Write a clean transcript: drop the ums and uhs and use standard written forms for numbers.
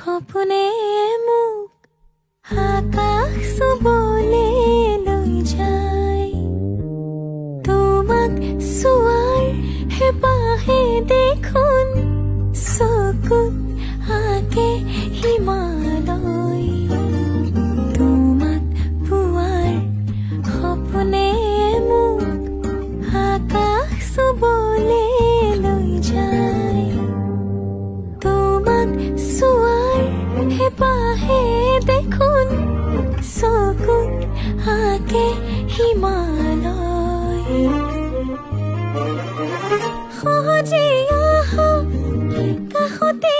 সপোনে মোক আকাশ চুবলে লৈ যায় তোমাক চোৱাৰ হেঁপাহে দেখোন চকুত আঁকে হিমালয় তোমাক পোৱাৰ সপোনে মোক আকাশ চুবলে লৈ যায় তোমাক চোৱাৰ হেঁপাহে দেখোন চকুত আঁকে হিমালয় সহজে আহক কাষতে